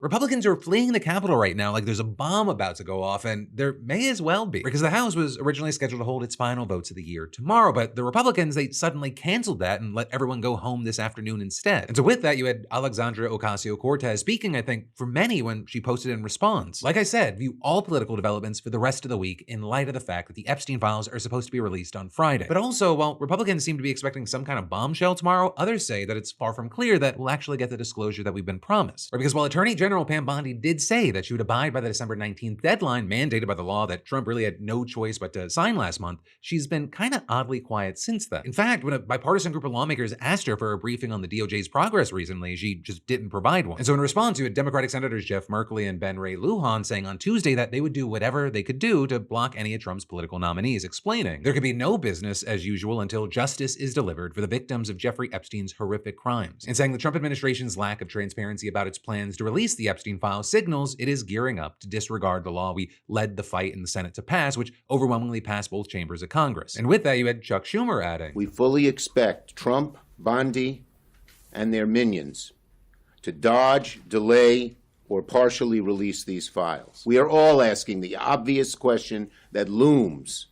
Republicans are fleeing the Capitol right now like there's a bomb about to go off, and there may as well be. Because the House was originally scheduled to hold its final votes of the year tomorrow, but the Republicans, they suddenly canceled that and let everyone go home this afternoon instead. And so with that, you had Alexandria Ocasio Cortez speaking, I think, for many when she posted in response. Like I said, view all political developments for the rest of the week in light of the fact that the Epstein Files are supposed to be released on Friday. But also, while Republicans seem to be expecting some kind of bombshell tomorrow, others say that it's far from clear that we'll actually get the disclosure that we've been promised. Or because while Attorney General Pam Bondi did say that she would abide by the December 19th deadline mandated by the law that Trump really had no choice but to sign last month, she's been kind of oddly quiet since then. In fact, when a bipartisan group of lawmakers asked her for a briefing on the DOJ's progress recently, she just didn't provide one. And so in response, you had Democratic Senators Jeff Merkley and Ben Ray Lujan saying on Tuesday that they would do whatever they could do to block any of Trump's political nominees, explaining there could be no business as usual until justice is delivered for the victims of Jeffrey Epstein's horrific crimes, and saying the Trump administration's lack of transparency about its plans to release the Epstein Files signals it is gearing up to disregard the law we led the fight in the Senate to pass, which overwhelmingly passed both chambers of Congress. And with that, you had Chuck Schumer adding, "We fully expect Trump, Bondi, and their minions to dodge, delay, or partially release these files. We are all asking the obvious question that looms.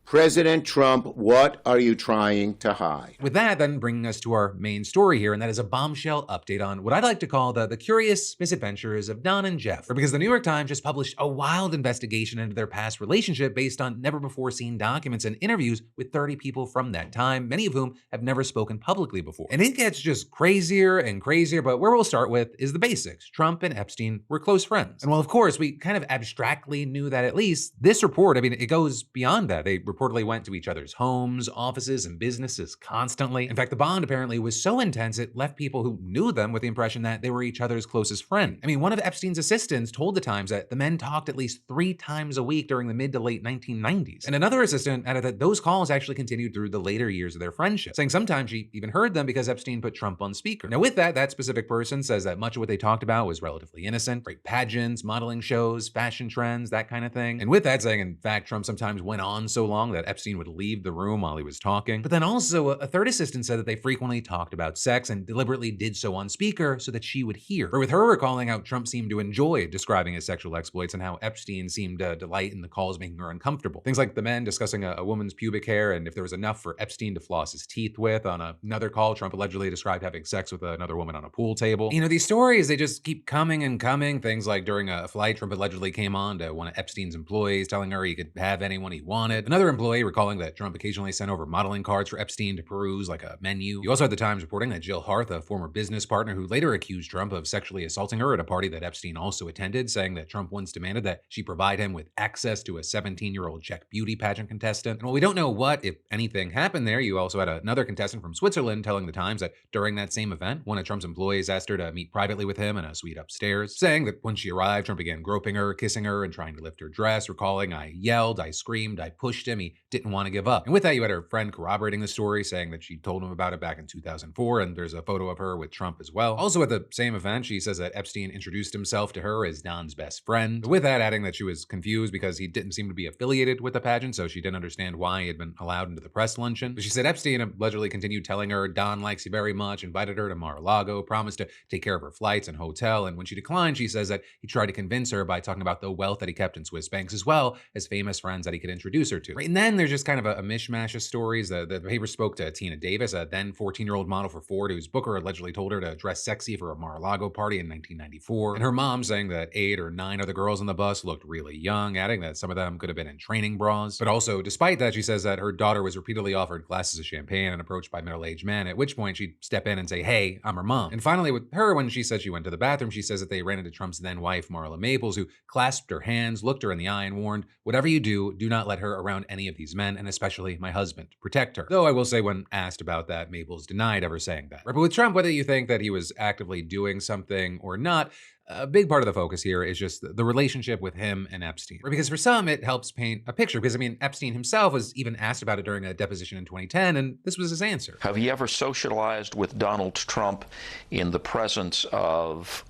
President Trump, what are you trying to hide?" With that, then bringing us to our main story here, and that is a bombshell update on what I'd like to call the curious misadventures of Don and Jeff. Because the New York Times just published a wild investigation into their past relationship based on never-before-seen documents and interviews with 30 people from that time, many of whom have never spoken publicly before. And it gets just crazier and crazier, but where we'll start with is the basics. Trump and Epstein were close friends. And while, of course, we kind of abstractly knew that at least, this report, I mean, it goes beyond that. They reportedly went to each other's homes, offices, and businesses constantly. In fact, the bond apparently was so intense it left people who knew them with the impression that they were each other's closest friend. I mean, one of Epstein's assistants told the Times that the men talked at least 3 times a week during the mid to late 1990s. And another assistant added that those calls actually continued through the later years of their friendship, saying sometimes she even heard them because Epstein put Trump on speaker. Now with that, that specific person says that much of what they talked about was relatively innocent, great pageants, modeling shows, fashion trends, that kind of thing. And with that saying, in fact, Trump sometimes went on so long that Epstein would leave the room while he was talking. But then also a third assistant said that they frequently talked about sex and deliberately did so on speaker so that she would hear. Or with her recalling how Trump seemed to enjoy describing his sexual exploits and how Epstein seemed to delight in the calls making her uncomfortable. Things like the men discussing a woman's pubic hair and if there was enough for Epstein to floss his teeth with. On another call, Trump allegedly described having sex with another woman on a pool table. You know, these stories, they just keep coming and coming. Things like during a flight, Trump allegedly came on to one of Epstein's employees telling her he could have anyone he wanted. Another employee recalling that Trump occasionally sent over modeling cards for Epstein to peruse like a menu. You also had the Times reporting that Jill Harth, a former business partner who later accused Trump of sexually assaulting her at a party that Epstein also attended, saying that Trump once demanded that she provide him with access to a 17-year-old Czech beauty pageant contestant. And while we don't know what, if anything, happened there, you also had another contestant from Switzerland telling the Times that during that same event, one of Trump's employees asked her to meet privately with him in a suite upstairs, saying that when she arrived, Trump began groping her, kissing her, and trying to lift her dress, recalling, "I yelled, I screamed, I pushed him, he didn't want to give up." And with that, you had her friend corroborating the story, saying that she told him about it back in 2004, and there's a photo of her with Trump as well. Also at the same event, she says that Epstein introduced himself to her as Don's best friend, with that adding that she was confused because he didn't seem to be affiliated with the pageant, so she didn't understand why he had been allowed into the press luncheon. But she said Epstein allegedly continued telling her Don likes you very much, invited her to Mar-a-Lago, promised to take care of her flights and hotel, and when she declined, she says that he tried to convince her by talking about the wealth that he kept in Swiss banks as well as famous friends that he could introduce her to. Right? And then there's just kind of a mishmash of stories. The paper spoke to Tina Davis, a then 14-year-old model for Ford, whose booker allegedly told her to dress sexy for a Mar-a-Lago party in 1994. And her mom saying that 8 or 9 of the girls on the bus looked really young, adding that some of them could have been in training bras. But also, despite that, she says that her daughter was repeatedly offered glasses of champagne and approached by middle-aged men, at which point she'd step in and say, "Hey, I'm her mom." And finally, with her, when she said she went to the bathroom, she says that they ran into Trump's then-wife, Marla Maples, who clasped her hands, looked her in the eye, and warned, "Whatever you do not let her around any of these men, and especially my husband. Protect her." Though I will say, when asked about that, Maples denied ever saying that. But with Trump, whether you think that he was actively doing something or not, a big part of the focus here is just the relationship with him and Epstein. Because for some, it helps paint a picture. Because, I mean, Epstein himself was even asked about it during a deposition in 2010, and this was his answer. Have you ever socialized with Donald Trump in the presence of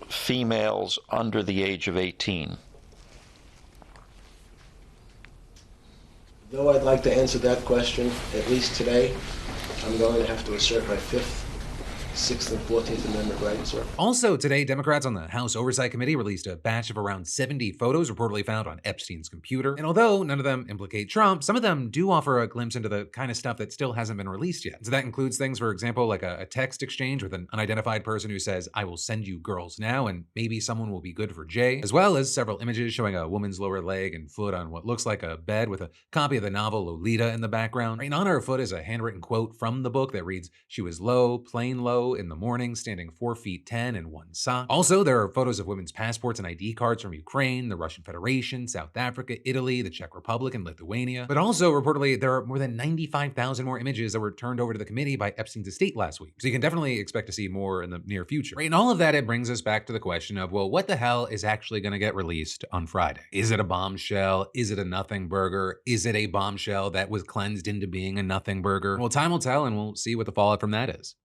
females under the age of 18? Though I'd like to answer that question, at least today, I'm going to have to assert my 5th 6th and 14th Amendment right, sir. Also today, Democrats on the House Oversight Committee released a batch of around 70 photos reportedly found on Epstein's computer. And although none of them implicate Trump, some of them do offer a glimpse into the kind of stuff that still hasn't been released yet. So that includes things, for example, like a text exchange with an unidentified person who says, "I will send you girls now, and maybe someone will be good for Jay," as well as several images showing a woman's lower leg and foot on what looks like a bed with a copy of the novel Lolita in the background. Right on her foot is a handwritten quote from the book that reads, "She was low, plain low, in the morning, standing 4 feet 10 in one sock." Also, there are photos of women's passports and ID cards from Ukraine, the Russian Federation, South Africa, Italy, the Czech Republic, and Lithuania. But also, reportedly, there are more than 95,000 more images that were turned over to the committee by Epstein's estate last week. So you can definitely expect to see more in the near future. Right, and all of that, it brings us back to the question of, well, what the hell is actually going to get released on Friday? Is it a bombshell? Is it a nothing burger? Is it a bombshell that was cleansed into being a nothing burger? Well, time will tell, and we'll see what the fallout from that is.